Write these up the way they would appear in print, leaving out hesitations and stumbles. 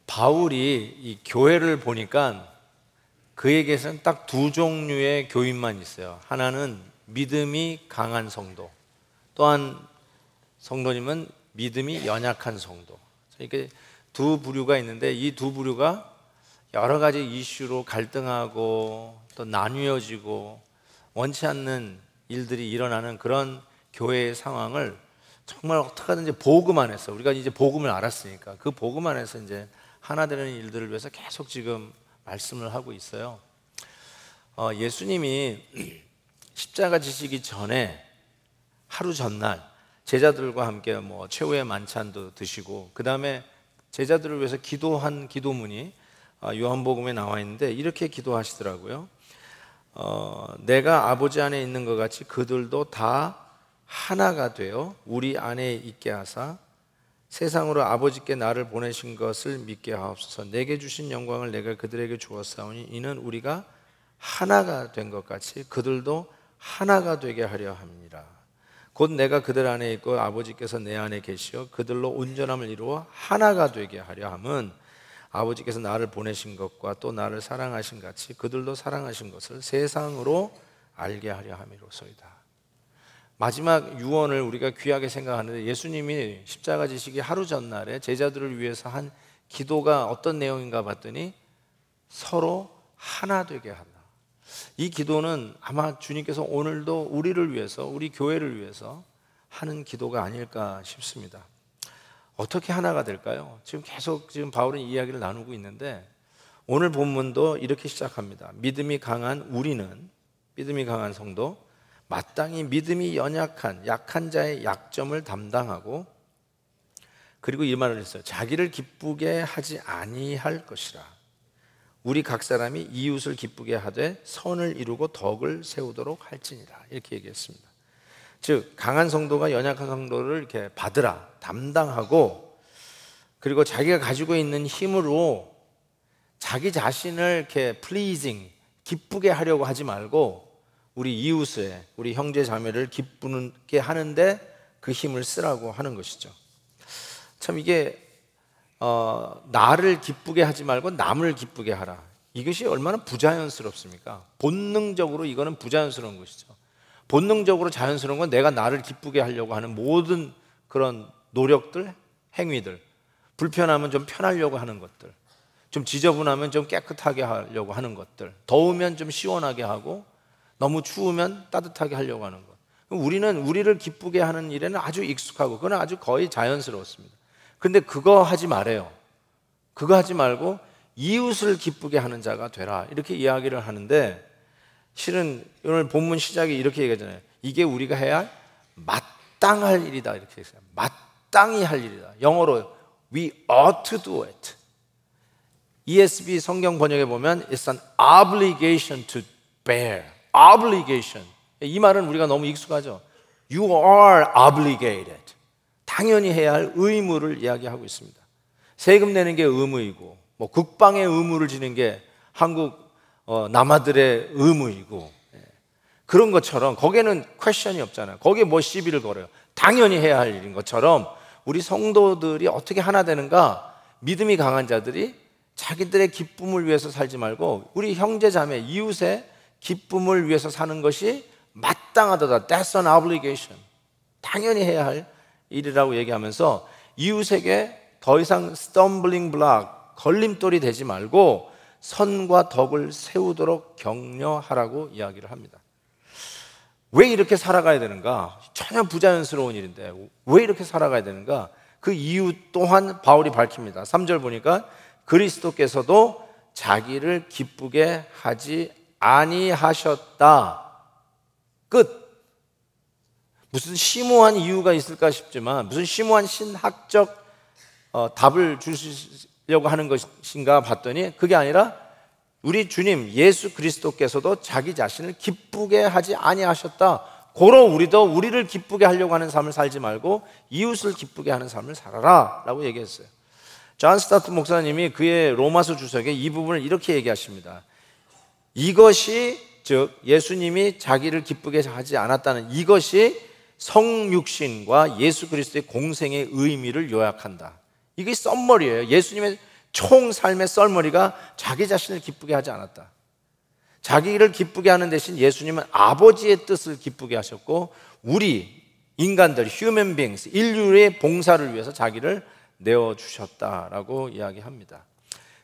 바울이 이 교회를 보니까 그에게서는 딱 두 종류의 교인만 있어요. 하나는 믿음이 강한 성도, 또한 성도님은 믿음이 연약한 성도. 이렇게 두 부류가 있는데 이 두 부류가 여러 가지 이슈로 갈등하고 또 나뉘어지고 원치 않는 일들이 일어나는 그런 교회의 상황을 정말 어떻게 하든지 복음 안에서, 우리가 이제 복음을 알았으니까 그 복음 안에서 이제 하나 되는 일들을 위해서 계속 지금 말씀을 하고 있어요. 예수님이 십자가 지시기 전에 하루 전날 제자들과 함께 최후의 만찬도 드시고, 그 다음에 제자들을 위해서 기도한 기도문이 요한복음에 나와 있는데 이렇게 기도하시더라고요. 내가 아버지 안에 있는 것 같이 그들도 다 하나가 되어 우리 안에 있게 하사 세상으로 아버지께 나를 보내신 것을 믿게 하옵소서. 내게 주신 영광을 내가 그들에게 주었사오니 이는 우리가 하나가 된 것 같이 그들도 하나가 되게 하려 함이라. 곧 내가 그들 안에 있고 아버지께서 내 안에 계시어 그들로 온전함을 이루어 하나가 되게 하려 함은 아버지께서 나를 보내신 것과 또 나를 사랑하신 같이 그들도 사랑하신 것을 세상으로 알게 하려 함이로소이다. 마지막 유언을 우리가 귀하게 생각하는데, 예수님이 십자가 지시기 하루 전날에 제자들을 위해서 한 기도가 어떤 내용인가 봤더니 서로 하나 되게 한다. 이 기도는 아마 주님께서 오늘도 우리를 위해서, 우리 교회를 위해서 하는 기도가 아닐까 싶습니다. 어떻게 하나가 될까요? 지금 계속 바울은 이야기를 나누고 있는데 오늘 본문도 이렇게 시작합니다. 믿음이 강한 우리는, 믿음이 강한 성도, 마땅히 믿음이 연약한 약한 자의 약점을 담당하고, 그리고 이 말을 했어요. 자기를 기쁘게 하지 아니할 것이라. 우리 각 사람이 이웃을 기쁘게 하되 선을 이루고 덕을 세우도록 할지니라. 이렇게 얘기했습니다. 즉 강한 성도가 연약한 성도를 이렇게 받으라, 담당하고, 그리고 자기가 가지고 있는 힘으로 자기 자신을 이렇게 pleasing, 기쁘게 하려고 하지 말고 우리 이웃의, 우리 형제 자매를 기쁘게 하는데 그 힘을 쓰라고 하는 것이죠. 참 이게 나를 기쁘게 하지 말고 남을 기쁘게 하라. 이것이 얼마나 부자연스럽습니까? 본능적으로 이거는 부자연스러운 것이죠. 본능적으로 자연스러운 건 내가 나를 기쁘게 하려고 하는 모든 그런 노력들, 행위들, 불편하면 좀 편하려고 하는 것들, 좀 지저분하면 좀 깨끗하게 하려고 하는 것들, 더우면 좀 시원하게 하고 너무 추우면 따뜻하게 하려고 하는 것. 우리는 우리를 기쁘게 하는 일에는 아주 익숙하고 그건 아주 거의 자연스러웠습니다. 근데 그거 하지 말아요. 그거 하지 말고 이웃을 기쁘게 하는 자가 되라, 이렇게 이야기를 하는데, 실은 오늘 본문 시작이 이렇게 얘기하잖아요. 이게 우리가 해야 할 마땅할 일이다, 이렇게 했어요. 마땅히 할 일이다. 영어로 We ought to do it. ESV 성경 번역에 보면 It's an obligation to bear. Obligation. 이 말은 우리가 너무 익숙하죠. You are obligated. 당연히 해야 할 의무를 이야기하고 있습니다. 세금 내는 게 의무이고, 국방의 의무를 지는 게 한국 남아들의 의무이고, 그런 것처럼 거기에는 퀘션이 없잖아요. 거기에 시비를 걸어요. 당연히 해야 할 일인 것처럼 우리 성도들이 어떻게 하나 되는가? 믿음이 강한 자들이 자기들의 기쁨을 위해서 살지 말고 우리 형제 자매, 이웃의 기쁨을 위해서 사는 것이 마땅하다. That's an obligation. 당연히 해야 할 일이라고 얘기하면서 이웃에게 더 이상 stumbling block, 걸림돌이 되지 말고 선과 덕을 세우도록 격려하라고 이야기를 합니다. 왜 이렇게 살아가야 되는가? 전혀 부자연스러운 일인데 왜 이렇게 살아가야 되는가? 그 이유 또한 바울이 밝힙니다. 3절 보니까 그리스도께서도 자기를 기쁘게 하지 아니하셨다. 끝. 무슨 심오한 이유가 있을까 싶지만, 무슨 심오한 신학적 답을 주시려고 하는 것인가 봤더니 그게 아니라 우리 주님 예수 그리스도께서도 자기 자신을 기쁘게 하지 아니하셨다. 고로 우리도 우리를 기쁘게 하려고 하는 삶을 살지 말고 이웃을 기쁘게 하는 삶을 살아라 라고 얘기했어요. 존 스타트 목사님이 그의 로마서 주석에 이 부분을 이렇게 얘기하십니다. 이것이, 즉 예수님이 자기를 기쁘게 하지 않았다는 이것이 성육신과 예수 그리스도의 공생의 의미를 요약한다. 이게 썰머리예요. 예수님의 총 삶의 썰머리가 자기 자신을 기쁘게 하지 않았다. 자기를 기쁘게 하는 대신 예수님은 아버지의 뜻을 기쁘게 하셨고 우리 인간들, human beings, 인류의 봉사를 위해서 자기를 내어주셨다라고 이야기합니다.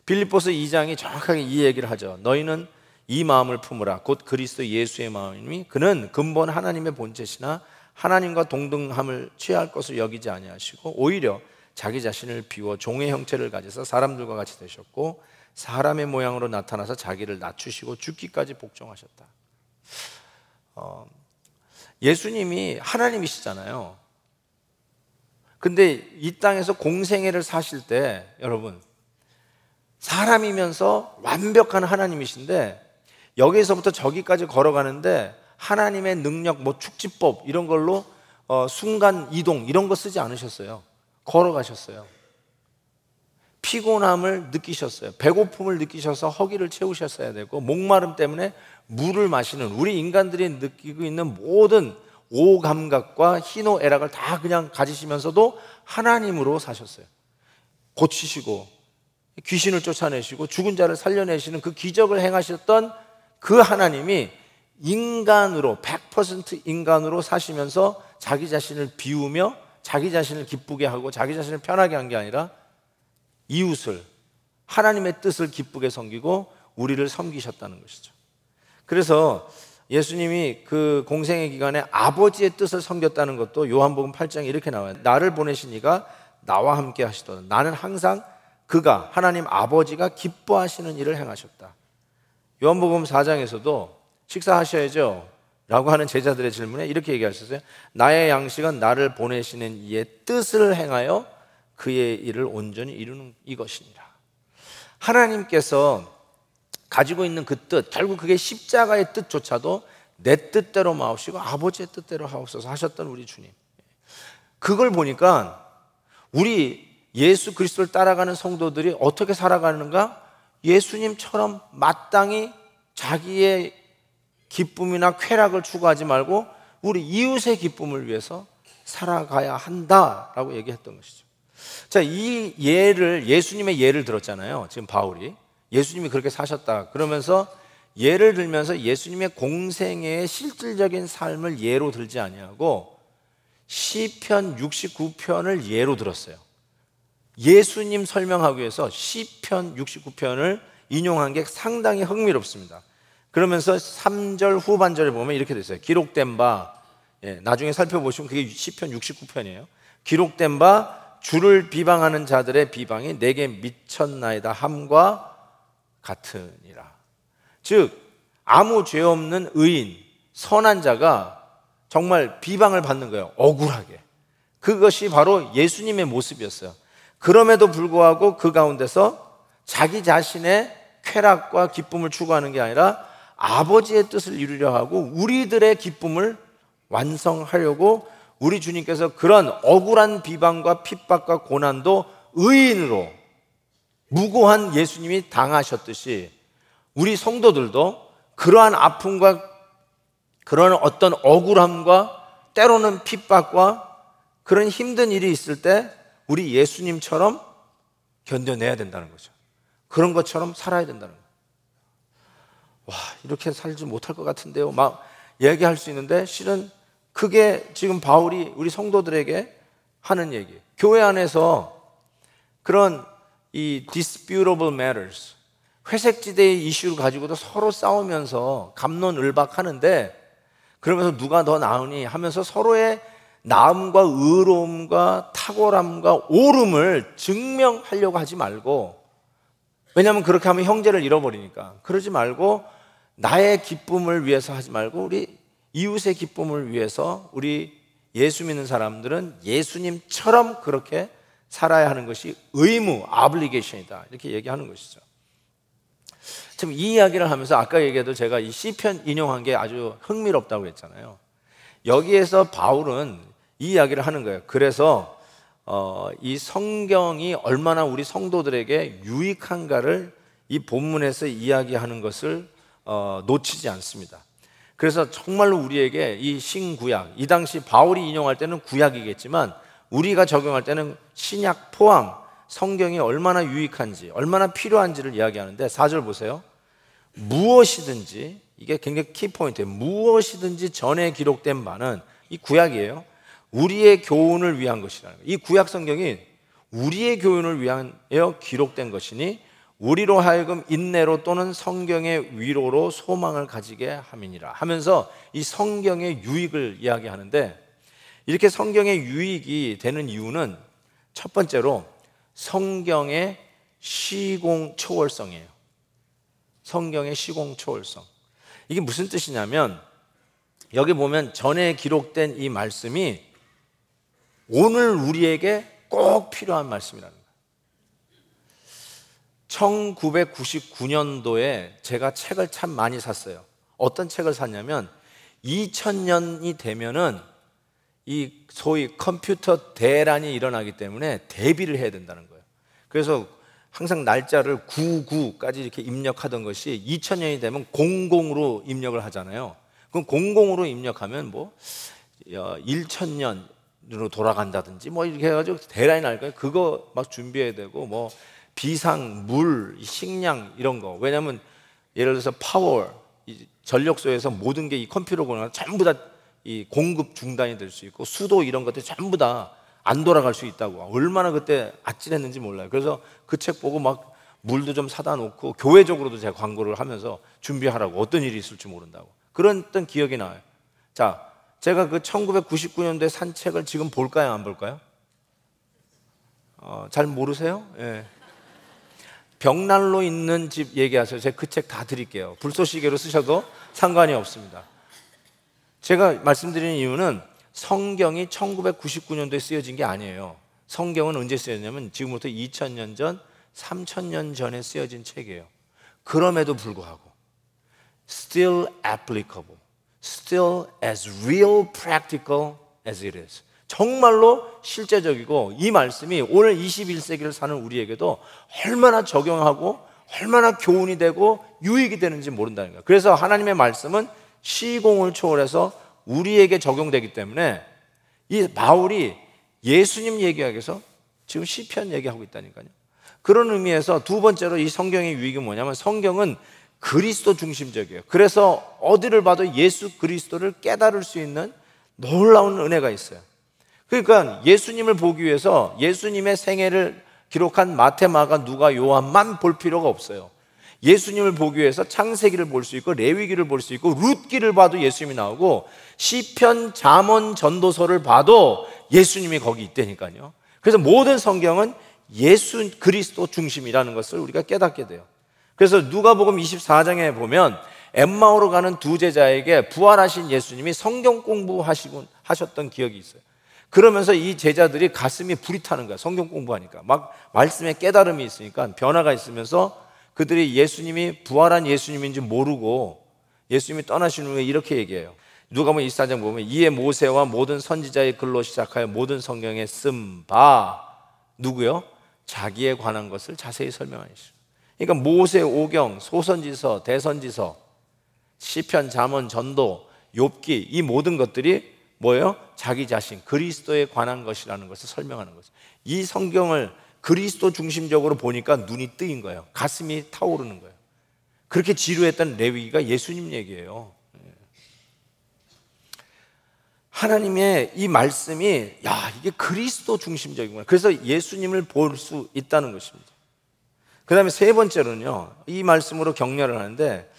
빌립보서 2장이 정확하게 이 얘기를 하죠. 너희는 이 마음을 품으라. 곧 그리스도 예수의 마음이니 그는 근본 하나님의 본체시나 하나님과 동등함을 취할 것을 여기지 아니하시고 오히려 자기 자신을 비워 종의 형체를 가져서 사람들과 같이 되셨고 사람의 모양으로 나타나서 자기를 낮추시고 죽기까지 복종하셨다. 예수님이 하나님이시잖아요. 근데 이 땅에서 공생애를 사실 때 여러분 사람이면서 완벽한 하나님이신데 여기서부터 저기까지 걸어가는데 하나님의 능력, 축지법 이런 걸로 순간 이동 이런 거 쓰지 않으셨어요. 걸어가셨어요. 피곤함을 느끼셨어요. 배고픔을 느끼셔서 허기를 채우셨어야 되고 목마름 때문에 물을 마시는 우리 인간들이 느끼고 있는 모든 오감각과 희노애락을 다 그냥 가지시면서도 하나님으로 사셨어요. 고치시고 귀신을 쫓아내시고 죽은 자를 살려내시는 그 기적을 행하셨던 그 하나님이 인간으로 100% 인간으로 사시면서 자기 자신을 비우며 자기 자신을 기쁘게 하고 자기 자신을 편하게 한 게 아니라 이웃을 하나님의 뜻을 기쁘게 섬기고 우리를 섬기셨다는 것이죠. 그래서 예수님이 그 공생의 기간에 아버지의 뜻을 섬겼다는 것도 요한복음 8장에 이렇게 나와요. 나를 보내신 이가 나와 함께 하시도다. 나는 항상 그가 하나님 아버지가 기뻐하시는 일을 행하셨다. 요한복음 4장에서도 식사하셔야죠 라고 하는 제자들의 질문에 이렇게 얘기하셨어요. 나의 양식은 나를 보내시는 이의 뜻을 행하여 그의 일을 온전히 이루는 이것이니라. 하나님께서 가지고 있는 그 뜻, 결국 그게 십자가의 뜻조차도 내 뜻대로 마옵시고 아버지의 뜻대로 하옵소서 하셨던 우리 주님. 그걸 보니까 우리 예수 그리스도를 따라가는 성도들이 어떻게 살아가는가? 예수님처럼 마땅히 자기의 기쁨이나 쾌락을 추구하지 말고 우리 이웃의 기쁨을 위해서 살아가야 한다라고 얘기했던 것이죠. 자, 이 예를 예수님의 예를 들었잖아요. 지금 바울이 예수님이 그렇게 사셨다 그러면서 예를 들면서 예수님의 공생애의 실질적인 삶을 예로 들지 아니하고 시편 69편을 예로 들었어요. 예수님 설명하기 위해서 시편 69편을 인용한 게 상당히 흥미롭습니다. 그러면서 3절 후반절에 보면 이렇게 돼 있어요. 기록된 바, 나중에 살펴보시면 그게 시편 69편이에요. 기록된 바 주를 비방하는 자들의 비방이 내게 미쳤나이다 함과 같으니라. 즉 아무 죄 없는 의인, 선한 자가 정말 비방을 받는 거예요. 억울하게. 그것이 바로 예수님의 모습이었어요. 그럼에도 불구하고 그 가운데서 자기 자신의 쾌락과 기쁨을 추구하는 게 아니라 아버지의 뜻을 이루려 하고 우리들의 기쁨을 완성하려고 우리 주님께서 그런 억울한 비방과 핍박과 고난도 의인으로 무고한 예수님이 당하셨듯이 우리 성도들도 그러한 아픔과 그런 어떤 억울함과 때로는 핍박과 그런 힘든 일이 있을 때 우리 예수님처럼 견뎌내야 된다는 거죠. 그런 것처럼 살아야 된다는 거예요. 와, 이렇게 살지 못할 것 같은데요 막 얘기할 수 있는데 실은 그게 지금 바울이 우리 성도들에게 하는 얘기예요. 교회 안에서 그런 이 disputable matters, 회색지대의 이슈를 가지고도 서로 싸우면서 갑론을박하는데 그러면서 누가 더 나으니 하면서 서로의 나음과 의로움과 탁월함과 옳음을 증명하려고 하지 말고, 왜냐하면 그렇게 하면 형제를 잃어버리니까 그러지 말고 나의 기쁨을 위해서 하지 말고 우리 이웃의 기쁨을 위해서 우리 예수 믿는 사람들은 예수님처럼 그렇게 살아야 하는 것이 의무, obligation이다 이렇게 얘기하는 것이죠. 지금 이 이야기를 하면서 아까 얘기해도 제가 이 시편 인용한 게 아주 흥미롭다고 했잖아요. 여기에서 바울은 이 이야기를 하는 거예요. 그래서 이 성경이 얼마나 우리 성도들에게 유익한가를 이 본문에서 이야기하는 것을 놓치지 않습니다. 그래서 정말로 우리에게 이 신구약, 이 당시 바울이 인용할 때는 구약이겠지만 우리가 적용할 때는 신약 포함 성경이 얼마나 유익한지, 얼마나 필요한지를 이야기하는데 4절 보세요. 무엇이든지, 이게 굉장히 키포인트예요. 무엇이든지 전에 기록된 바는, 이 구약이에요, 우리의 교훈을 위한 것이라는 거예요. 이 구약 성경이 우리의 교훈을 위하여 기록된 것이니 우리로 하여금 인내로 또는 성경의 위로로 소망을 가지게 함이니라 하면서 이 성경의 유익을 이야기하는데, 이렇게 성경의 유익이 되는 이유는 첫 번째로 성경의 시공초월성이에요. 성경의 시공초월성. 이게 무슨 뜻이냐면, 여기 보면 전에 기록된 이 말씀이 오늘 우리에게 꼭 필요한 말씀이라는 거예요. 1999년도에 제가 책을 참 많이 샀어요. 어떤 책을 샀냐면 2000년이 되면은 이 소위 컴퓨터 대란이 일어나기 때문에 대비를 해야 된다는 거예요. 그래서 항상 날짜를 99까지 이렇게 입력하던 것이 2000년이 되면 00으로 입력을 하잖아요. 그럼 00으로 입력하면 뭐 1000년으로 돌아간다든지 뭐 이렇게 해가지고 대란이 날 거예요. 그거 막 준비해야 되고, 뭐 비상, 물, 식량 이런 거. 왜냐하면 예를 들어서 파워, 전력소에서 모든 게 이 컴퓨터 공학 전부 다 이 공급 중단이 될 수 있고, 수도 이런 것들 전부 다 안 돌아갈 수 있다고. 얼마나 그때 아찔했는지 몰라요. 그래서 그 책 보고 막 물도 좀 사다 놓고 교회적으로도 제가 광고를 하면서 준비하라고, 어떤 일이 있을지 모른다고. 그런 어떤 기억이 나요. 자, 제가 그 1999년도에 산 책을 지금 볼까요, 안 볼까요? 잘 모르세요? 예. 벽난로 있는 집 얘기하세요. 제가 그 책 다 드릴게요. 불쏘시개로 쓰셔도 상관이 없습니다. 제가 말씀드리는 이유는 성경이 1999년도에 쓰여진 게 아니에요. 성경은 언제 쓰여졌냐면 지금부터 2000년 전, 3000년 전에 쓰여진 책이에요. 그럼에도 불구하고 still applicable, still as real practical as it is. 정말로 실제적이고, 이 말씀이 오늘 21세기를 사는 우리에게도 얼마나 적용하고 얼마나 교훈이 되고 유익이 되는지 모른다는 거예요. 그래서 하나님의 말씀은 시공을 초월해서 우리에게 적용되기 때문에 이 바울이 예수님 얘기하기 위해서 지금 시편 얘기하고 있다니까요. 그런 의미에서 두 번째로 이 성경의 유익이 뭐냐면, 성경은 그리스도 중심적이에요. 그래서 어디를 봐도 예수 그리스도를 깨달을 수 있는 놀라운 은혜가 있어요. 그러니까 예수님을 보기 위해서 예수님의 생애를 기록한 마태, 마가, 누가, 요한만 볼 필요가 없어요. 예수님을 보기 위해서 창세기를 볼 수 있고 레위기를 볼 수 있고 룻기를 봐도 예수님이 나오고, 시편, 잠언, 전도서를 봐도 예수님이 거기 있다니까요. 그래서 모든 성경은 예수 그리스도 중심이라는 것을 우리가 깨닫게 돼요. 그래서 누가복음 24장에 보면 엠마오로 가는 두 제자에게 부활하신 예수님이 성경 공부하셨던 기억이 있어요. 그러면서 이 제자들이 가슴이 불이 타는 거야. 성경 공부하니까 막 말씀에 깨달음이 있으니까 변화가 있으면서 그들이 예수님이 부활한 예수님인지 모르고 예수님이 떠나신 후에 이렇게 얘기해요. 누가복음 24장 보면 이에 모세와 모든 선지자의 글로 시작하여 모든 성경에 쓴 바, 누구요? 자기에 관한 것을 자세히 설명하시죠. 그러니까 모세 오경, 소선지서, 대선지서, 시편, 잠언, 전도, 욥기, 이 모든 것들이 뭐예요? 자기 자신, 그리스도에 관한 것이라는 것을 설명하는 거죠. 이 성경을 그리스도 중심적으로 보니까 눈이 뜨인 거예요. 가슴이 타오르는 거예요. 그렇게 지루했던 레위기가 예수님 얘기예요. 하나님의 이 말씀이, 야, 이게 그리스도 중심적이구나. 그래서 예수님을 볼 수 있다는 것입니다. 그 다음에 세 번째로는요, 이 말씀으로 격려를 하는데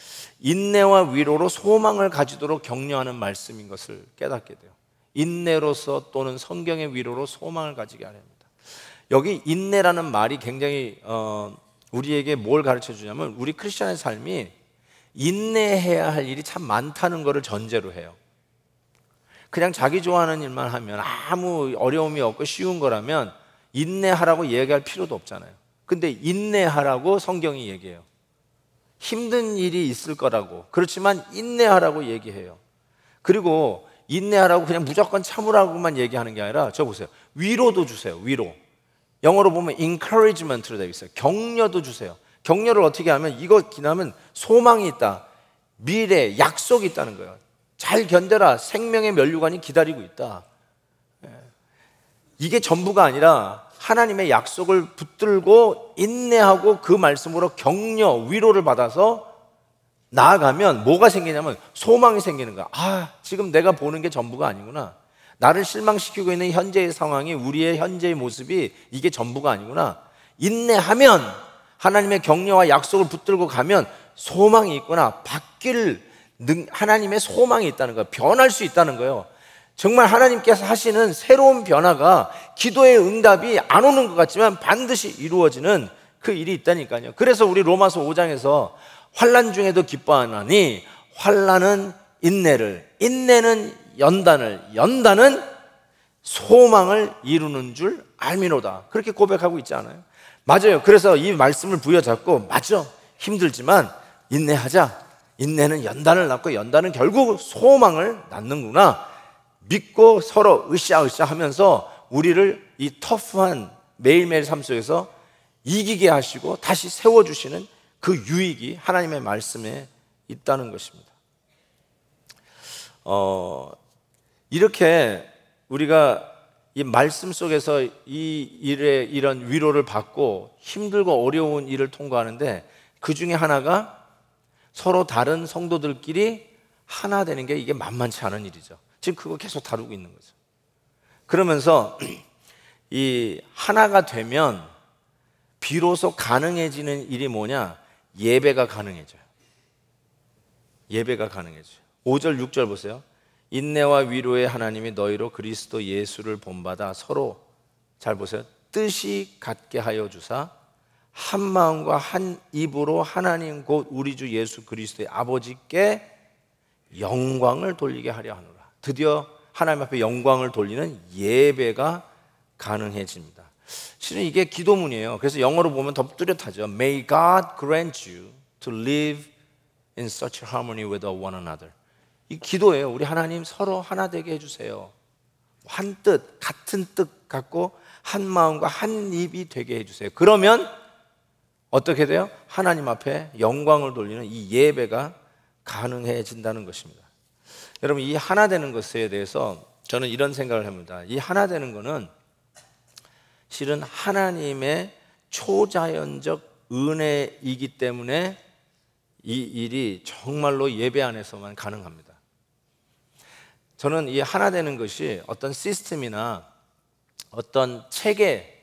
인내와 위로로 소망을 가지도록 격려하는 말씀인 것을 깨닫게 돼요. 인내로서 또는 성경의 위로로 소망을 가지게 하랍니다. 여기 인내라는 말이 굉장히 우리에게 뭘 가르쳐 주냐면, 우리 크리스천의 삶이 인내해야 할 일이 참 많다는 것을 전제로 해요. 그냥 자기 좋아하는 일만 하면, 아무 어려움이 없고 쉬운 거라면 인내하라고 얘기할 필요도 없잖아요. 근데 인내하라고 성경이 얘기해요. 힘든 일이 있을 거라고, 그렇지만 인내하라고 얘기해요. 그리고 인내하라고 그냥 무조건 참으라고만 얘기하는 게 아니라, 저 보세요, 위로도 주세요. 위로, 영어로 보면 encouragement로 되어 있어요. 격려도 주세요. 격려를 어떻게 하면, 이거 기나면 소망이 있다, 미래, 약속이 있다는 거예요. 잘 견뎌라, 생명의 면류관이 기다리고 있다. 이게 전부가 아니라 하나님의 약속을 붙들고 인내하고 그 말씀으로 격려, 위로를 받아서 나아가면 뭐가 생기냐면 소망이 생기는 거야. 아, 지금 내가 보는 게 전부가 아니구나. 나를 실망시키고 있는 현재의 상황이, 우리의 현재의 모습이 이게 전부가 아니구나. 인내하면, 하나님의 격려와 약속을 붙들고 가면 소망이 있구나. 하나님의 소망이 있다는 거예요. 변할 수 있다는 거예요. 정말 하나님께서 하시는 새로운 변화가, 기도의 응답이 안 오는 것 같지만 반드시 이루어지는 그 일이 있다니까요. 그래서 우리 로마서 5장에서 환난 중에도 기뻐하나니 환난은 인내를, 인내는 연단을, 연단은 소망을 이루는 줄 알미노다. 그렇게 고백하고 있지 않아요? 맞아요. 그래서 이 말씀을 부여잡고, 맞아, 힘들지만 인내하자. 인내는 연단을 낳고 연단은 결국 소망을 낳는구나. 믿고 서로 으쌰으쌰 하면서 우리를 이 터프한 매일매일 삶 속에서 이기게 하시고 다시 세워주시는 그 유익이 하나님의 말씀에 있다는 것입니다. 이렇게 우리가 이 말씀 속에서 이 일에 이런 위로를 받고 힘들고 어려운 일을 통과하는데, 그 중에 하나가 서로 다른 성도들끼리 하나 되는 게 이게 만만치 않은 일이죠. 지금 그거 계속 다루고 있는 거죠. 그러면서 이 하나가 되면 비로소 가능해지는 일이 뭐냐? 예배가 가능해져요. 예배가 가능해져요. 5절 6절 보세요. 인내와 위로의 하나님이 너희로 그리스도 예수를 본받아 서로, 잘 보세요, 뜻이 같게 하여 주사 한 마음과 한 입으로 하나님 곧 우리 주 예수 그리스도의 아버지께 영광을 돌리게 하려 하노라. 드디어 하나님 앞에 영광을 돌리는 예배가 가능해집니다. 실은 이게 기도문이에요. 그래서 영어로 보면 더 뚜렷하죠. May God grant you to live in such harmony with one another. 이 기도예요. 우리 하나님 서로 하나 되게 해주세요. 한 뜻, 같은 뜻 갖고 한 마음과 한 입이 되게 해주세요. 그러면 어떻게 돼요? 하나님 앞에 영광을 돌리는 이 예배가 가능해진다는 것입니다. 여러분, 이 하나 되는 것에 대해서 저는 이런 생각을 합니다. 이 하나 되는 것은 실은 하나님의 초자연적 은혜이기 때문에 이 일이 정말로 예배 안에서만 가능합니다. 저는 이 하나 되는 것이 어떤 시스템이나 어떤 체계,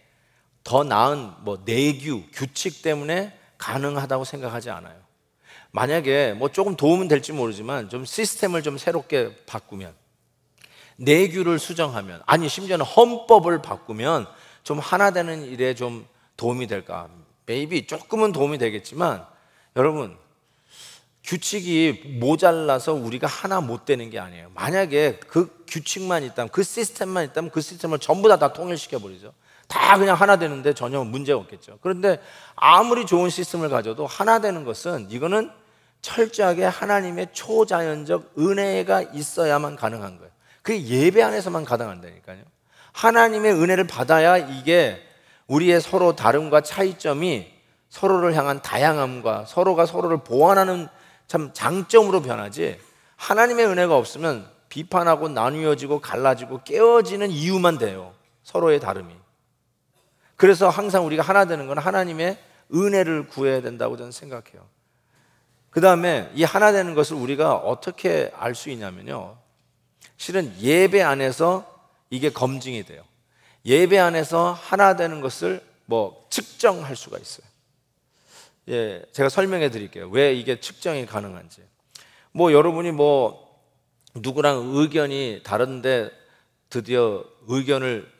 더 나은 내규, 규칙 때문에 가능하다고 생각하지 않아요. 만약에 조금 도움은 될지 모르지만 좀 시스템을 좀 새롭게 바꾸면, 내규를 수정하면, 아니 심지어는 헌법을 바꾸면 좀 하나 되는 일에 좀 도움이 될까? maybe 조금은 도움이 되겠지만, 여러분, 규칙이 모자라서 우리가 하나 못 되는 게 아니에요. 만약에 그 규칙만 있다면, 그 시스템만 있다면 그 시스템을 전부 다 통일시켜 버리죠. 다 그냥 하나 되는데 전혀 문제가 없겠죠. 그런데 아무리 좋은 시스템을 가져도 하나 되는 것은, 이거는 철저하게 하나님의 초자연적 은혜가 있어야만 가능한 거예요. 그게 예배 안에서만 가능한다니까요. 하나님의 은혜를 받아야 이게 우리의 서로 다름과 차이점이 서로를 향한 다양함과 서로가 서로를 보완하는 참 장점으로 변하지, 하나님의 은혜가 없으면 비판하고 나뉘어지고 갈라지고 깨어지는 이유만 돼요. 서로의 다름이. 그래서 항상 우리가 하나 되는 건 하나님의 은혜를 구해야 된다고 저는 생각해요. 그 다음에 이 하나 되는 것을 우리가 어떻게 알 수 있냐면요, 실은 예배 안에서 이게 검증이 돼요. 예배 안에서 하나 되는 것을 측정할 수가 있어요. 예, 제가 설명해 드릴게요. 왜 이게 측정이 가능한지. 여러분이 누구랑 의견이 다른데 드디어 의견을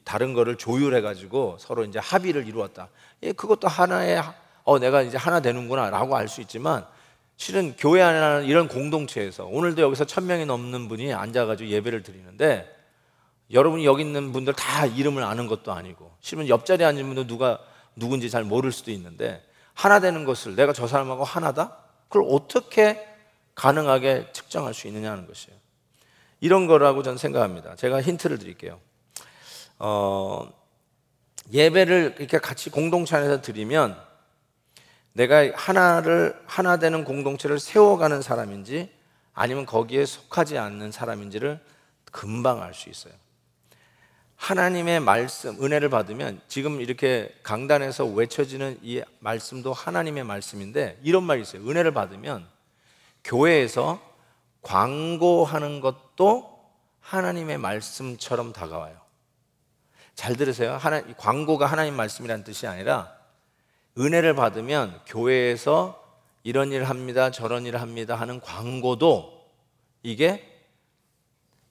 다른 거를 조율해 가지고 서로 이제 합의를 이루었다. 예, 그것도 하나의 내가 이제 하나 되는구나라고 알 수 있지만, 실은 교회 안에 이런 공동체에서 오늘도 여기서 1000명이 넘는 분이 앉아가지고 예배를 드리는데, 여러분이 여기 있는 분들 다 이름을 아는 것도 아니고, 실은 옆자리에 앉은 분도 누군지 잘 모를 수도 있는데, 하나 되는 것을 내가 저 사람하고 하나다? 그걸 어떻게 가능하게 측정할 수 있느냐는 것이에요. 이런 거라고 저는 생각합니다. 제가 힌트를 드릴게요. 예배를 이렇게 같이 공동체 안에서 드리면 내가 하나 되는 공동체를 세워가는 사람인지 아니면 거기에 속하지 않는 사람인지를 금방 알 수 있어요. 하나님의 말씀, 은혜를 받으면 지금 이렇게 강단에서 외쳐지는 이 말씀도 하나님의 말씀인데 이런 말이 있어요. 은혜를 받으면 교회에서 광고하는 것도 하나님의 말씀처럼 다가와요. 잘 들으세요. 광고가 하나님 말씀이라는 뜻이 아니라 은혜를 받으면 교회에서 이런 일을 합니다, 저런 일을 합니다 하는 광고도 이게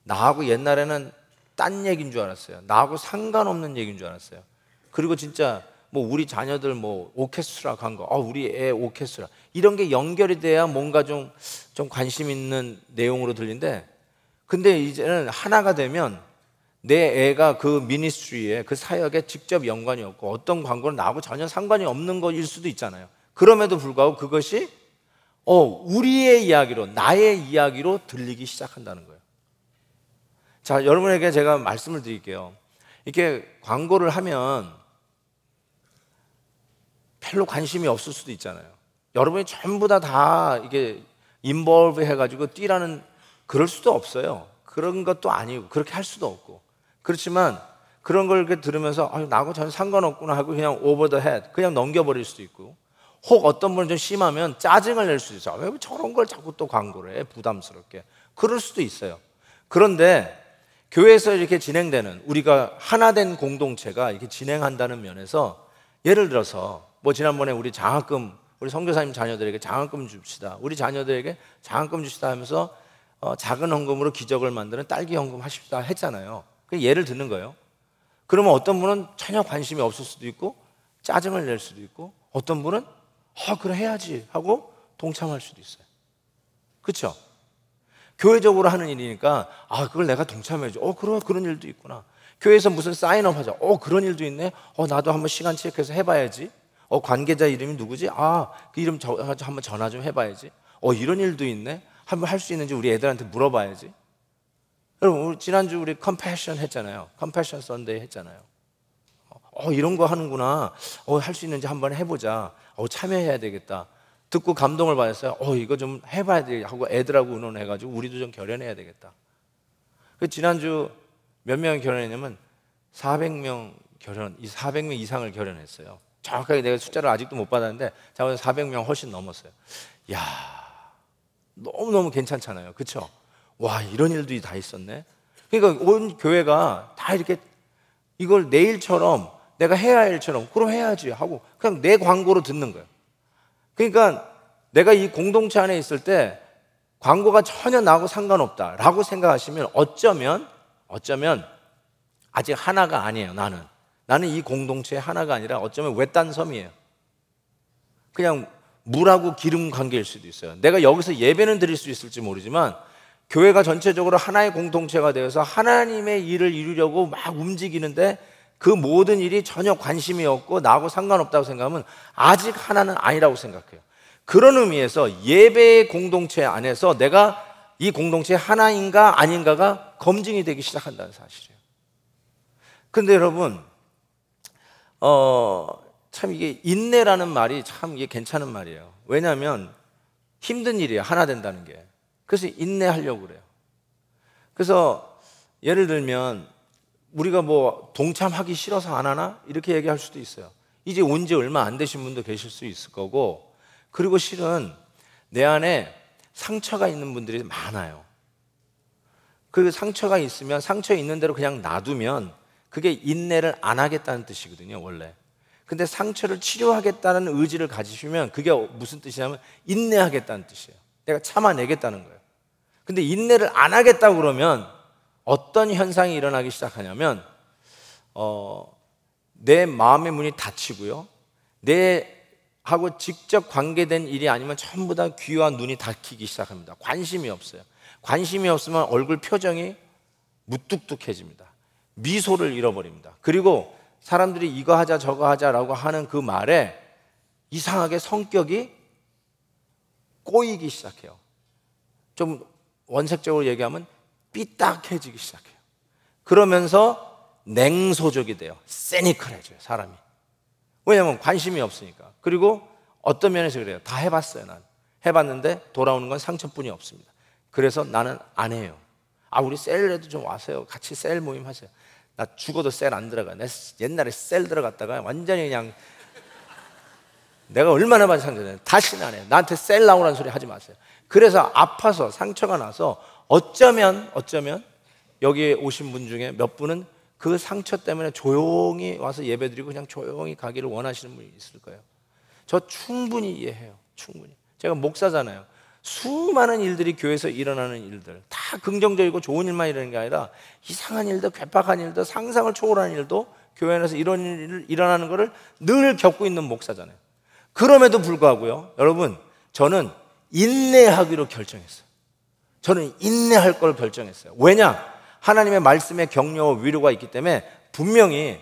나하고 옛날에는 딴 얘기인 줄 알았어요. 나하고 상관없는 얘기인 줄 알았어요. 그리고 진짜 뭐 우리 자녀들 뭐 오케스트라 광고, 우리 애 오케스트라 이런 게 연결이 돼야 뭔가 좀 관심 있는 내용으로 들리는데, 근데 이제는 하나가 되면 내 애가 그 미니스트리에 그 사역에 직접 연관이 없고 어떤 광고는 나하고 전혀 상관이 없는 것일 수도 있잖아요. 그럼에도 불구하고 그것이 우리의 이야기로, 나의 이야기로 들리기 시작한다는 거예요. 자, 여러분에게 제가 말씀을 드릴게요. 이렇게 광고를 하면 별로 관심이 없을 수도 있잖아요. 여러분이 전부 다 이게 인볼브 해가지고 뛰라는, 그럴 수도 없어요. 그런 것도 아니고 그렇게 할 수도 없고. 그렇지만 그런 걸 이렇게 들으면서 나하고 전혀 상관없구나 하고 그냥 오버 더 헤드 그냥 넘겨버릴 수도 있고, 혹 어떤 분은 좀 심하면 짜증을 낼 수도 있어요. 왜 저런 걸 자꾸 또 광고를 해, 부담스럽게. 그럴 수도 있어요. 그런데 교회에서 이렇게 진행되는, 우리가 하나 된 공동체가 이렇게 진행한다는 면에서, 예를 들어서 뭐 지난번에 우리 장학금, 우리 선교사님 자녀들에게 장학금 줍시다, 우리 자녀들에게 장학금 줍시다 하면서 작은 헌금으로 기적을 만드는 딸기 헌금 하십시다 했잖아요. 그 예를 드는 거예요. 그러면 어떤 분은 전혀 관심이 없을 수도 있고 짜증을 낼 수도 있고, 어떤 분은 그래 해야지 하고 동참할 수도 있어요. 그렇죠? 교회적으로 하는 일이니까 그걸 내가 동참해줘. 그런 일도 있구나. 교회에서 무슨 사인업 하자. 그런 일도 있네. 나도 한번 시간 체크해서 해봐야지. 관계자 이름이 누구지? 그 이름 한번 전화 좀 해봐야지. 이런 일도 있네. 한번 할 수 있는지 우리 애들한테 물어봐야지. 여러분, 지난주 우리 컴패션 했잖아요. 컴패션 선데이 했잖아요. 이런 거 하는구나. 할 수 있는지 한번 해보자. 참여해야 되겠다. 듣고 감동을 받았어요. 이거 좀 해봐야 돼 하고 애들하고 의논해가지고 우리도 좀 결연해야 되겠다. 지난주 몇 명이 결연했냐면 400명 결연, 400명 이상을 결연했어요. 정확하게 내가 숫자를 아직도 못 받았는데 400명 훨씬 넘었어요. 이야, 너무너무 괜찮잖아요. 그렇죠? 와, 이런 일도 다 있었네. 그러니까 온 교회가 다 이렇게 이걸 내 일처럼, 내가 해야 할 일처럼 그럼 해야지 하고 그냥 내 광고로 듣는 거예요. 그러니까 내가 이 공동체 안에 있을 때 광고가 전혀 나하고 상관없다라고 생각하시면 어쩌면 아직 하나가 아니에요. 나는 이 공동체의 하나가 아니라 어쩌면 외딴 섬이에요. 그냥 물하고 기름 관계일 수도 있어요. 내가 여기서 예배는 드릴 수 있을지 모르지만 교회가 전체적으로 하나의 공동체가 되어서 하나님의 일을 이루려고 막 움직이는데 그 모든 일이 전혀 관심이 없고 나하고 상관없다고 생각하면 아직 하나는 아니라고 생각해요. 그런 의미에서 예배의 공동체 안에서 내가 이 공동체의 하나인가 아닌가가 검증이 되기 시작한다는 사실이에요. 근데 여러분, 참 이게 인내라는 말이 참 이게 괜찮은 말이에요. 왜냐하면 힘든 일이에요, 하나 된다는 게. 그래서 인내하려고 그래요. 그래서 예를 들면 우리가 뭐 동참하기 싫어서 안 하나? 이렇게 얘기할 수도 있어요. 이제 온 지 얼마 안 되신 분도 계실 수 있을 거고, 그리고 실은 내 안에 상처가 있는 분들이 많아요. 그 상처가 있으면 상처 있는 대로 그냥 놔두면 그게 인내를 안 하겠다는 뜻이거든요, 원래. 근데 상처를 치료하겠다는 의지를 가지시면 그게 무슨 뜻이냐면 인내하겠다는 뜻이에요. 내가 참아내겠다는 거예요. 근데 인내를 안 하겠다고 그러면 어떤 현상이 일어나기 시작하냐면 내 마음의 문이 닫히고요, 내하고 직접 관계된 일이 아니면 전부 다 귀와 눈이 닫히기 시작합니다. 관심이 없어요. 관심이 없으면 얼굴 표정이 무뚝뚝해집니다. 미소를 잃어버립니다. 그리고 사람들이 이거 하자 저거 하자라고 하는 그 말에 이상하게 성격이 꼬이기 시작해요. 좀 원색적으로 얘기하면 삐딱해지기 시작해요. 그러면서 냉소적이 돼요. 세니컬해져요, 사람이. 왜냐하면 관심이 없으니까. 그리고 어떤 면에서 그래요. 다 해봤어요, 난. 해봤는데 돌아오는 건 상처뿐이 없습니다. 그래서 나는 안 해요. 우리 셀에도 좀 와세요. 같이 셀 모임 하세요. 나 죽어도 셀 안 들어가. 내 옛날에 셀 들어갔다가 완전히 그냥 내가 얼마나 많이 상처받았는지 다시는 안 해. 나한테 셀 나오라는 소리 하지 마세요. 그래서 아파서 상처가 나서 어쩌면 여기에 오신 분 중에 몇 분은 그 상처 때문에 조용히 와서 예배드리고 그냥 조용히 가기를 원하시는 분이 있을 거예요. 저 충분히 이해해요. 충분히. 제가 목사잖아요. 수많은 일들이 교회에서 일어나는 일들 다 긍정적이고 좋은 일만 일어나는 게 아니라 이상한 일도, 괴팍한 일도, 상상을 초월하는 일도 교회 안에서 이런 일이 일어나는 것을 늘 겪고 있는 목사잖아요. 그럼에도 불구하고요, 여러분, 저는 인내하기로 결정했어요. 저는 인내할 걸 결정했어요. 왜냐? 하나님의 말씀에 격려와 위로가 있기 때문에 분명히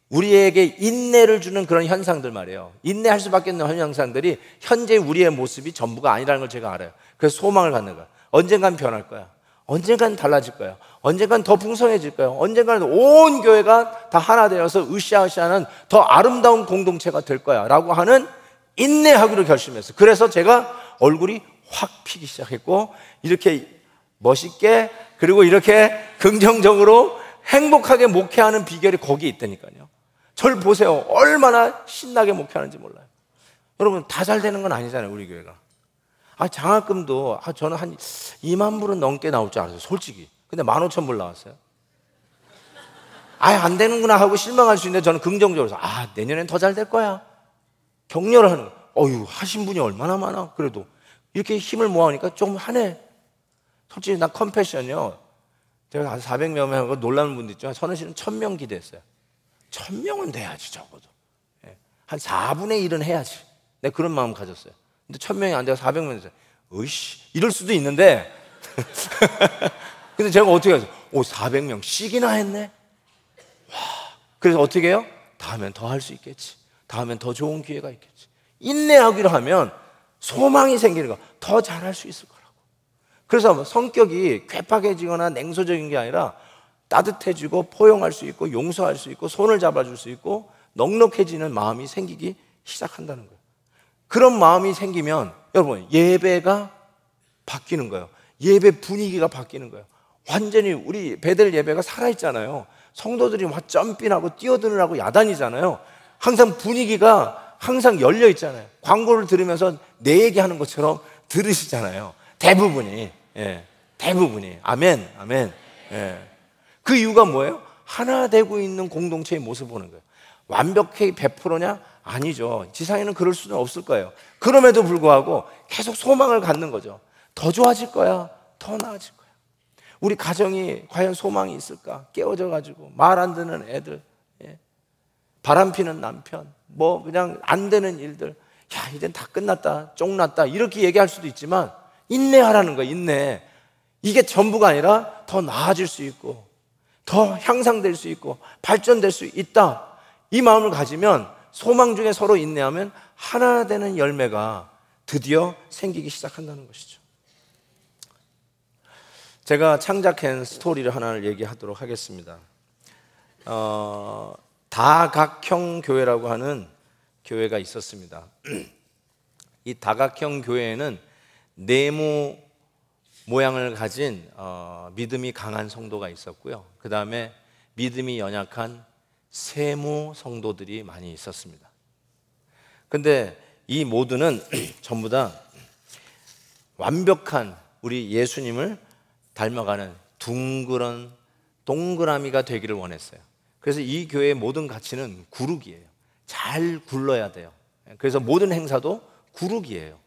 우리에게 인내를 주는 그런 현상들 말이에요. 인내할 수밖에 없는 현상들이 현재 우리의 모습이 전부가 아니라는 걸 제가 알아요. 그래서 소망을 갖는 거야. 언젠간 변할 거야. 언젠간 달라질 거야. 언젠간 더 풍성해질 거야. 언젠간 온 교회가 다 하나 되어서 으쌰으쌰하는 더 아름다운 공동체가 될 거야 라고 하는 인내하기로 결심했어요. 그래서 제가 얼굴이 확 피기 시작했고 이렇게 멋있게 그리고 이렇게 긍정적으로 행복하게 목회하는 비결이 거기에 있다니까요. 절 보세요. 얼마나 신나게 목회하는지 몰라요. 여러분, 다 잘 되는 건 아니잖아요, 우리 교회가. 장학금도 저는 한 2만 불은 넘게 나올 줄 알았어요, 솔직히. 근데 15,000불 나왔어요. 안 되는구나 하고 실망할 수 있는데 저는 긍정적으로 내년엔 더 잘 될 거야. 격려를 하는 거예요. 하신 분이 얼마나 많아. 그래도 이렇게 힘을 모아오니까 좀 하네. 솔직히 나 컴패션이요, 제가 한 400명 하고 놀라는 분도 있지만 선은 씨는 1000명 기대했어요. 1000명은 돼야지 적어도. 한 4분의 1은 해야지. 내가 그런 마음 가졌어요. 근데 1000명이 안 돼서 400명 됐어요. 이럴 수도 있는데 근데 제가 어떻게 해서 400명씩이나 했네. 와, 그래서 어떻게 해요? 다음엔 더 할 수 있겠지. 다음엔 더 좋은 기회가 있겠지. 인내하기로 하면 소망이 생기는 거, 더 잘할 수 있을 거라고. 그래서 성격이 괴팍해지거나 냉소적인 게 아니라 따뜻해지고 포용할 수 있고 용서할 수 있고 손을 잡아줄 수 있고 넉넉해지는 마음이 생기기 시작한다는 거예요. 그런 마음이 생기면 여러분, 예배가 바뀌는 거예요. 예배 분위기가 바뀌는 거예요. 완전히 우리 베델 예배가 살아있잖아요. 성도들이 막 점핑하고 뛰어드느라고 야단이잖아요. 항상 분위기가 항상 열려 있잖아요. 광고를 들으면서 내 얘기하는 것처럼 들으시잖아요. 대부분이. 대부분이. 아멘, 아멘. 그 이유가 뭐예요? 하나 되고 있는 공동체의 모습을 보는 거예요. 완벽히 100%냐? 아니죠. 지상에는 그럴 수는 없을 거예요. 그럼에도 불구하고 계속 소망을 갖는 거죠. 더 좋아질 거야. 더 나아질 거야. 우리 가정이 과연 소망이 있을까? 깨어져 가지고 말 안 듣는 애들, 바람 피는 남편, 그냥 안 되는 일들, 이젠 다 끝났다, 쫑났다 이렇게 얘기할 수도 있지만 인내하라는 거예요. 인내. 이게 전부가 아니라 더 나아질 수 있고 더 향상될 수 있고 발전될 수 있다, 이 마음을 가지면 소망 중에 서로 인내하면 하나 되는 열매가 드디어 생기기 시작한다는 것이죠. 제가 창작한 스토리를 하나를 얘기하도록 하겠습니다. 다각형 교회라고 하는 교회가 있었습니다. 이 다각형 교회에는 네모 모양을 가진 믿음이 강한 성도가 있었고요. 그 다음에 믿음이 연약한 세모 성도들이 많이 있었습니다. 근데 이 모두는 전부 다 완벽한 우리 예수님을 닮아가는 둥그런 동그라미가 되기를 원했어요. 그래서 이 교회의 모든 가치는 구룩이에요. 잘 굴러야 돼요. 그래서 모든 행사도 구룩이에요.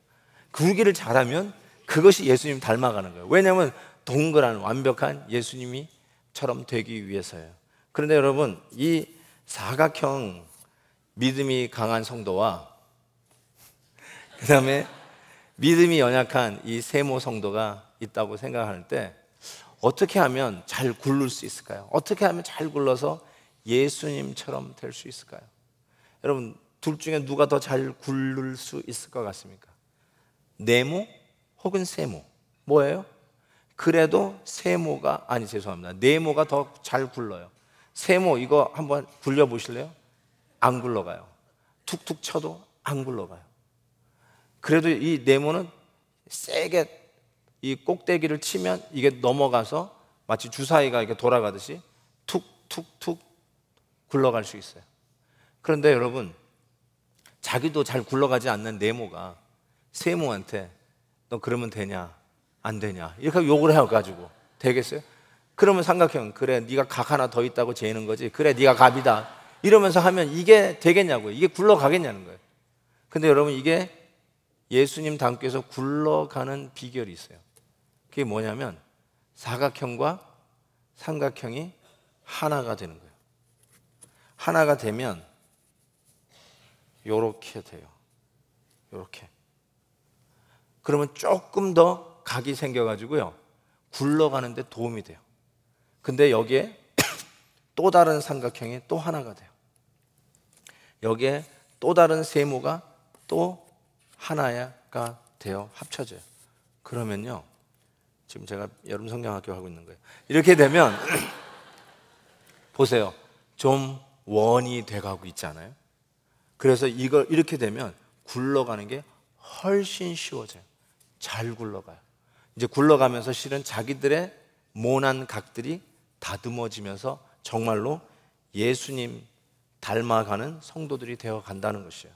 굴기를 잘하면 그것이 예수님 닮아가는 거예요. 왜냐하면 동그란 완벽한 예수님이처럼 되기 위해서예요. 그런데 여러분, 이 사각형 믿음이 강한 성도와 그 다음에 믿음이 연약한 이 세모 성도가 있다고 생각할 때 어떻게 하면 잘 굴릴 수 있을까요? 어떻게 하면 잘 굴러서 예수님처럼 될 수 있을까요? 여러분, 둘 중에 누가 더 잘 굴릴 수 있을 것 같습니까? 네모 혹은 세모. 뭐예요? 그래도 네모가 더 잘 굴러요. 세모 이거 한번 굴려 보실래요? 안 굴러가요. 툭툭 쳐도 안 굴러가요. 그래도 이 네모는 세게 이 꼭대기를 치면 이게 넘어가서 마치 주사위가 이렇게 돌아가듯이 툭 툭툭툭 굴러갈 수 있어요. 그런데 여러분, 자기도 잘 굴러가지 않는 네모가 세모한테 너 그러면 되냐 안 되냐 이렇게 욕을 해가지고 되겠어요? 그러면 삼각형, 그래 네가 각 하나 더 있다고 재는 거지, 그래 네가 갑이다 이러면서 하면 이게 되겠냐고요. 이게 굴러가겠냐는 거예요. 근데 여러분, 이게 예수님 닮기위해서 굴러가는 비결이 있어요. 그게 뭐냐면 사각형과 삼각형이 하나가 되는 거예요. 하나가 되면 요렇게 돼요. 요렇게. 그러면 조금 더 각이 생겨가지고요, 굴러가는 데 도움이 돼요. 근데 여기에 또 다른 삼각형이 또 하나가 돼요. 여기에 또 다른 세모가 또 하나가 되어 합쳐져요. 그러면요, 지금 제가 여름 성경학교 하고 있는 거예요. 이렇게 되면 보세요, 좀 원이 돼가고 있잖아요. 그래서 이걸 이렇게 되면 굴러가는 게 훨씬 쉬워져요. 잘 굴러가요. 이제 굴러가면서 실은 자기들의 모난 각들이 다듬어지면서 정말로 예수님 닮아가는 성도들이 되어 간다는 것이에요.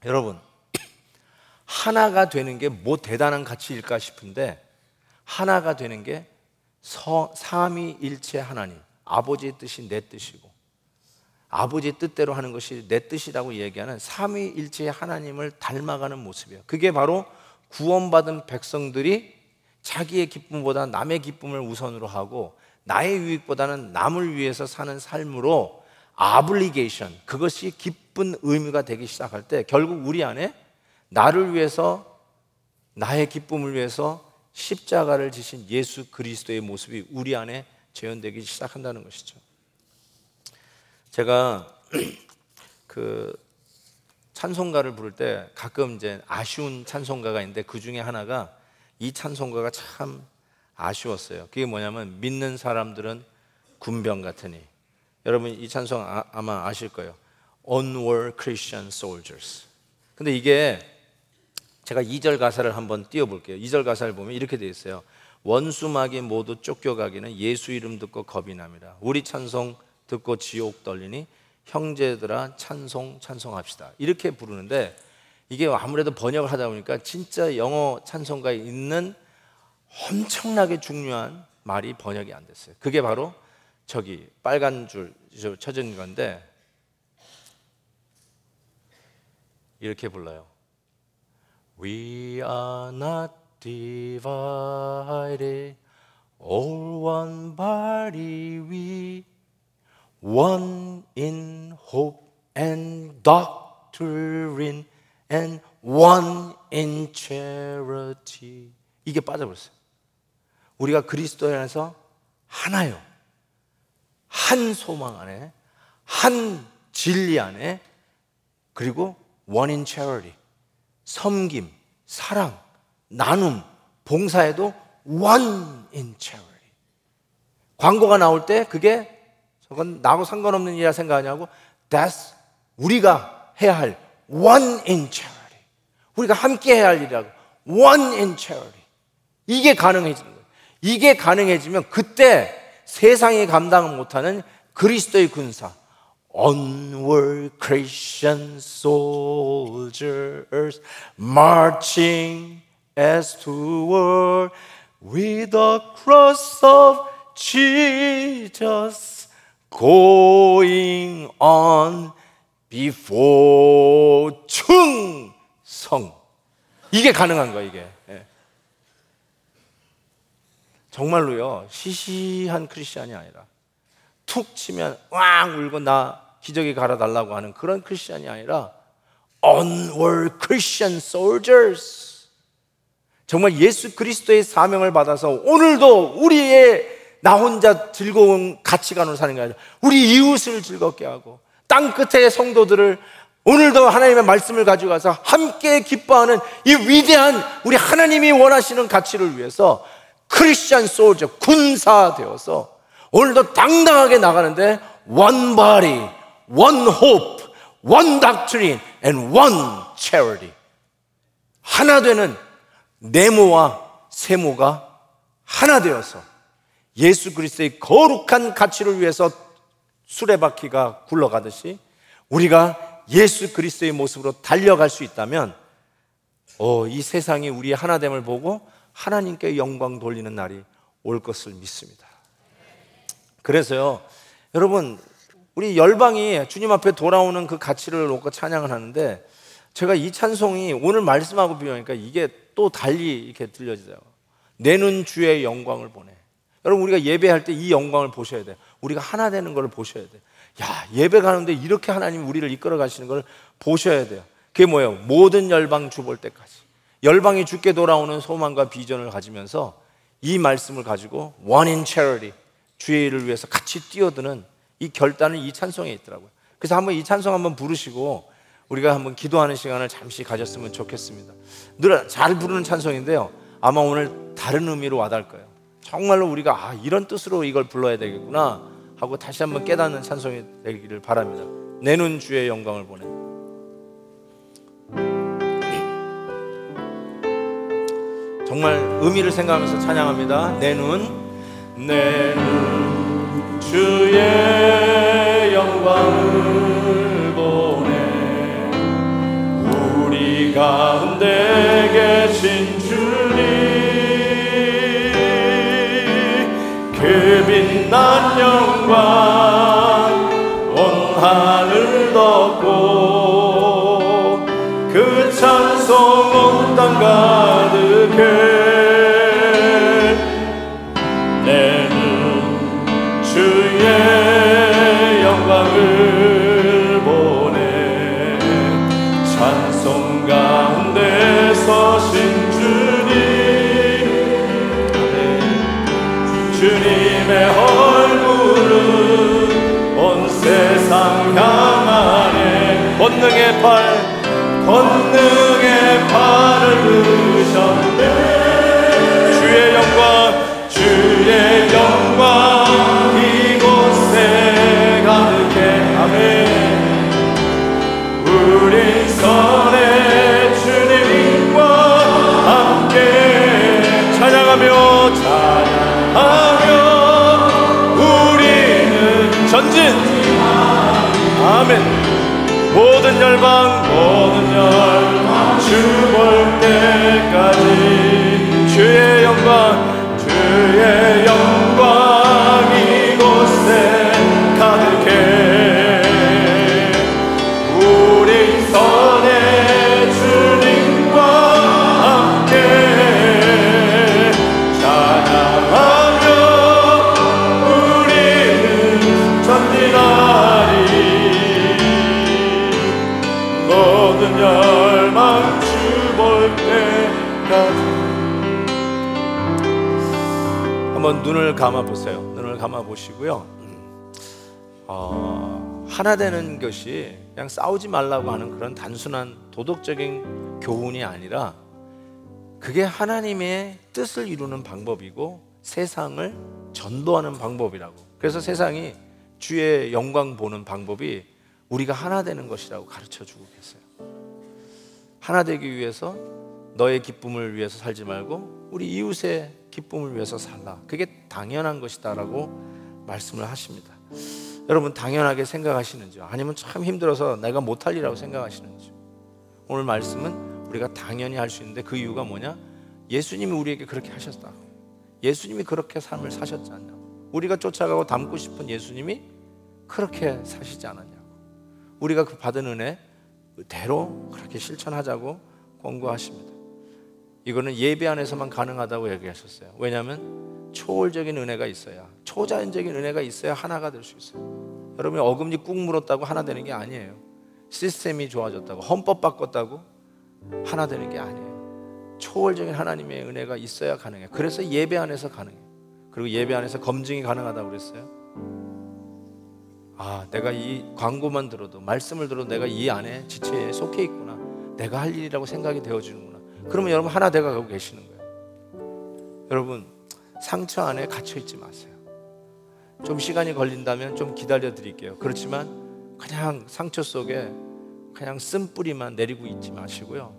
여러분, 하나가 되는 게 뭐 대단한 가치일까 싶은데, 하나가 되는 게 삼위일체 하나님, 아버지의 뜻이 내 뜻이고 아버지의 뜻대로 하는 것이 내 뜻이라고 얘기하는 삼위일체의 하나님을 닮아가는 모습이에요. 그게 바로 구원받은 백성들이 자기의 기쁨보다 남의 기쁨을 우선으로 하고 나의 유익보다는 남을 위해서 사는 삶으로 아블리게이션, 그것이 기쁜 의무가 되기 시작할 때 결국 우리 안에 나를 위해서, 나의 기쁨을 위해서 십자가를 지신 예수 그리스도의 모습이 우리 안에 재현되기 시작한다는 것이죠. 제가 그 찬송가를 부를 때 가끔 이제 아쉬운 찬송가가 있는데, 그 중에 하나가, 이 찬송가가 참 아쉬웠어요. 그게 뭐냐면 믿는 사람들은 군병 같으니. 여러분 이 찬송 아마 아실 거예요. Onward Christian Soldiers. 근데 이게 제가 2절 가사를 한번 띄워볼게요. 2절 가사를 보면 이렇게 되어 있어요. 원수마귀 모두 쫓겨가기는 예수 이름 듣고 겁이 납니다. 우리 찬송 듣고 지옥 떨리니 형제들아 찬송합시다. 이렇게 부르는데, 이게 아무래도 번역을 하다 보니까 진짜 영어 찬송가에 있는 엄청나게 중요한 말이 번역이 안 됐어요. 그게 바로 저기 빨간 줄 쳐진 건데, 이렇게 불러요. We are not divided, all one body we, one in hope and doctrine and one in charity. 이게 빠져버렸어요. 우리가 그리스도 안에서 하나요. 한 소망 안에, 한 진리 안에, 그리고 one in charity, 섬김, 사랑, 나눔, 봉사에도 one in charity. 광고가 나올 때 그게 저건 나하고 상관없는 일이라 생각하냐고, that's 우리가 해야 할 one in charity, 우리가 함께 해야 할 일이라고, one in charity. 이게 가능해지는 거예요. 이게 가능해지면 그때 세상이 감당 못하는 그리스도의 군사, Onward Christian soldiers marching as toward with the cross of Jesus going on before 충성. 이게 가능한 거예요. 이게 정말로요, 시시한 크리스찬이 아니라 툭 치면 왕 울고 나 기저귀 갈아달라고 하는 그런 크리스찬이 아니라 Onward Christian soldiers, 정말 예수 그리스도의 사명을 받아서 오늘도 우리의 나 혼자 즐거운 가치관으로 사는 게 아니라 우리 이웃을 즐겁게 하고 땅 끝의 성도들을 오늘도 하나님의 말씀을 가지고 가서 함께 기뻐하는 이 위대한 우리 하나님이 원하시는 가치를 위해서 크리스찬 솔저, 군사 되어서 오늘도 당당하게 나가는데 one body, one hope, one doctrine and one charity. 하나 되는 네모와 세모가 하나 되어서 예수 그리스도의 거룩한 가치를 위해서 수레바퀴가 굴러가듯이 우리가 예수 그리스도의 모습으로 달려갈 수 있다면 이 세상이 우리의 하나됨을 보고 하나님께 영광 돌리는 날이 올 것을 믿습니다. 그래서요, 여러분, 우리 열방이 주님 앞에 돌아오는 그 가치를 놓고 찬양을 하는데, 제가 이 찬송이 오늘 말씀하고 비교하니까 이게 또 달리 이렇게 들려지더라고요. 내 눈 주의 영광을 보네. 여러분, 우리가 예배할 때 이 영광을 보셔야 돼요. 우리가 하나 되는 걸 보셔야 돼요. 야, 예배 가는데 이렇게 하나님이 우리를 이끌어 가시는 걸 보셔야 돼요. 그게 뭐예요? 모든 열방 주 볼 때까지. 열방이 주께 돌아오는 소망과 비전을 가지면서 이 말씀을 가지고 one in charity, 주의 일을 위해서 같이 뛰어드는 이 결단은 이 찬송에 있더라고요. 그래서 한번 이 찬송 한번 부르시고 우리가 한번 기도하는 시간을 잠시 가졌으면 좋겠습니다. 늘 잘 부르는 찬송인데요, 아마 오늘 다른 의미로 와닿을 거예요. 정말로 우리가 이런 뜻으로 이걸 불러야 되겠구나 하고 다시 한번 깨닫는 찬송이 되기를 바랍니다. 내 눈 주의 영광을 보네. 정말 의미를 생각하면서 찬양합니다. 내 눈 주의 영광을 보네. 우리 가운데 계신 주님, 그 빛난 영광 온 하늘 덮고 그 찬송 온 땅 가득해. 내 눈 주의 영광을 보네. 찬송 가운데 서신 주님, 주님의 얼굴은 온 세상 향하네. 권능의 팔을 드셨네. 주의 영광 이곳에 가득해. 아멘. 우리 선의 주님과 함께 찬양하며 우리는 전진. 아멘. 모든 열방 주 볼 때까지 주의 영광 이곳에 가득해. 우리 선의 주님과 함께 찬양하며 우리는 전진하리. 모든 열방 주 볼 때까지. 한번 눈을 감아 보세요. 눈을 감아 보시고요. 하나 되는 것이 그냥 싸우지 말라고 하는 그런 단순한 도덕적인 교훈이 아니라 그게 하나님의 뜻을 이루는 방법이고 세상을 전도하는 방법이라고. 그래서 세상이 주의 영광 보는 방법이 우리가 하나 되는 것이라고 가르쳐 주고 계세요. 하나 되기 위해서 너의 기쁨을 위해서 살지 말고 우리 이웃의 기쁨을 위해서 살라. 그게 당연한 것이다 라고 말씀을 하십니다. 여러분, 당연하게 생각하시는지요? 아니면 참 힘들어서 내가 못할 일이라고 생각하시는지요? 오늘 말씀은 우리가 당연히 할 수 있는데 그 이유가 뭐냐? 예수님이 우리에게 그렇게 하셨다. 예수님이 그렇게 삶을 사셨지 않냐고. 우리가 쫓아가고 닮고 싶은 예수님이 그렇게 사시지 않았냐고. 우리가 그 받은 은혜 그대로 그렇게 실천하자고 권고하십니다. 이거는 예배 안에서만 가능하다고 얘기하셨어요. 왜냐하면 초월적인 은혜가 있어야, 초자연적인 은혜가 있어야 하나가 될 수 있어요. 여러분이 어금니 꾹 물었다고 하나 되는 게 아니에요. 시스템이 좋아졌다고, 헌법 바꿨다고 하나 되는 게 아니에요. 초월적인 하나님의 은혜가 있어야 가능해요. 그래서 예배 안에서 가능해요. 그리고 예배 안에서 검증이 가능하다고 그랬어요. 내가 이 광고만 들어도, 말씀을 들어도 내가 이 안에 지체에 속해 있구나, 내가 할 일이라고 생각이 되어지는구나. 그러면 여러분 하나 돼가고 계시는 거예요. 여러분, 상처 안에 갇혀 있지 마세요. 좀 시간이 걸린다면 좀 기다려 드릴게요. 그렇지만 그냥 상처 속에 그냥 쓴뿌리만 내리고 있지 마시고요.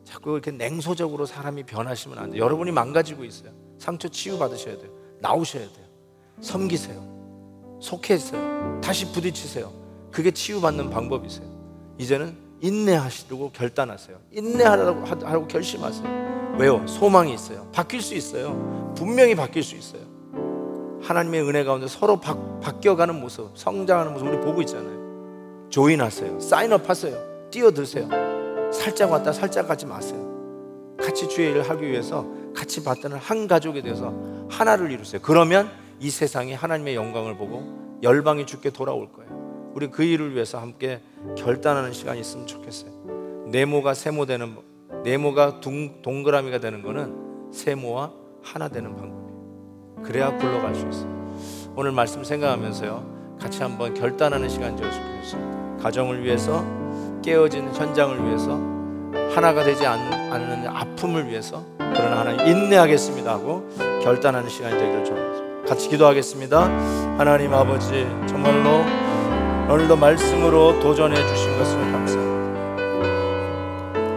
자꾸 이렇게 냉소적으로 사람이 변하시면 안 돼요. 여러분이 망가지고 있어요. 상처 치유 받으셔야 돼요. 나오셔야 돼요. 섬기세요. 속해있어요. 다시 부딪히세요. 그게 치유받는 방법이세요. 이제는 인내하시려고 결단하세요. 인내하라고 결심하세요. 왜요? 소망이 있어요. 바뀔 수 있어요. 분명히 바뀔 수 있어요. 하나님의 은혜 가운데 서로 바뀌어가는 모습, 성장하는 모습 우리 보고 있잖아요. 조인하세요. 사인업 하세요. 뛰어드세요. 살짝 왔다 살짝 가지 마세요. 같이 주의 일을 하기 위해서 같이 받드는 한 가족이 되어서 하나를 이루세요. 그러면 이 세상이 하나님의 영광을 보고 열방이 주께 돌아올 거예요. 우리 그 일을 위해서 함께 결단하는 시간이 있으면 좋겠어요. 네모가 세모 되는, 네모가 동그라미가 되는 거는 세모와 하나 되는 방법이에요. 그래야 굴러갈 수 있어요. 오늘 말씀 생각하면서요, 같이 한번 결단하는 시간 되었으면 좋겠습니다. 가정을 위해서, 깨어진 현장을 위해서, 하나가 되지 않는 아픔을 위해서, 그러나 하나님 인내하겠습니다 하고 결단하는 시간이 되기를 축원합니다. 같이 기도하겠습니다. 하나님 아버지, 정말로 오늘도 말씀으로 도전해 주신 것을 감사합니다.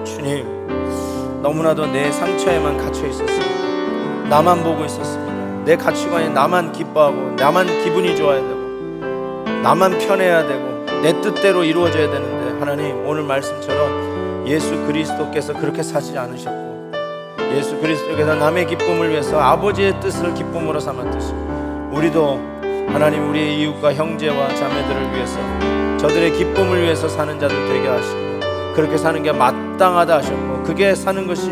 주님, 너무나도 내 상처에만 갇혀 있었습니다. 나만 보고 있었습니다. 내 가치관이 나만 기뻐하고 나만 기분이 좋아야 되고 나만 편해야 되고 내 뜻대로 이루어져야 되는데, 하나님 오늘 말씀처럼 예수 그리스도께서 그렇게 사지 않으셨고, 예수 그리스도께서 남의 기쁨을 위해서 아버지의 뜻을 기쁨으로 삼았듯이 우리도 하나님 우리의 이웃과 형제와 자매들을 위해서, 저들의 기쁨을 위해서 사는 자들 되게 하시고, 그렇게 사는 게 마땅하다 하셨고, 그게 사는 것이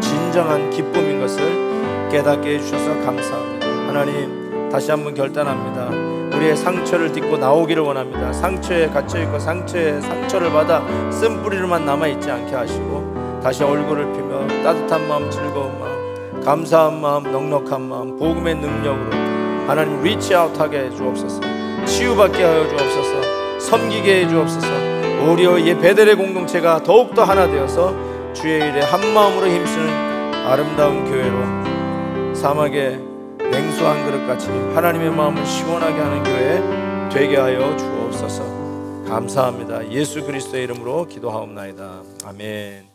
진정한 기쁨인 것을 깨닫게 해주셔서 감사합니다. 하나님, 다시 한번 결단합니다. 우리의 상처를 딛고 나오기를 원합니다. 상처에 갇혀있고 상처를 받아 쓴뿌리로만 남아있지 않게 하시고, 다시 얼굴을 피며 따뜻한 마음, 즐거운 마음, 감사한 마음, 넉넉한 마음, 복음의 능력으로 하나님 리치아웃하게 해주옵소서. 치유받게 하여 주옵소서. 섬기게 해주옵소서. 오히려 이 베델의 공동체가 더욱더 하나 되어서 주의 일에 한마음으로 힘쓰는 아름다운 교회로, 사막의 냉수 한 그릇같이 하나님의 마음을 시원하게 하는 교회 되게 하여 주옵소서. 감사합니다. 예수 그리스도의 이름으로 기도하옵나이다. 아멘.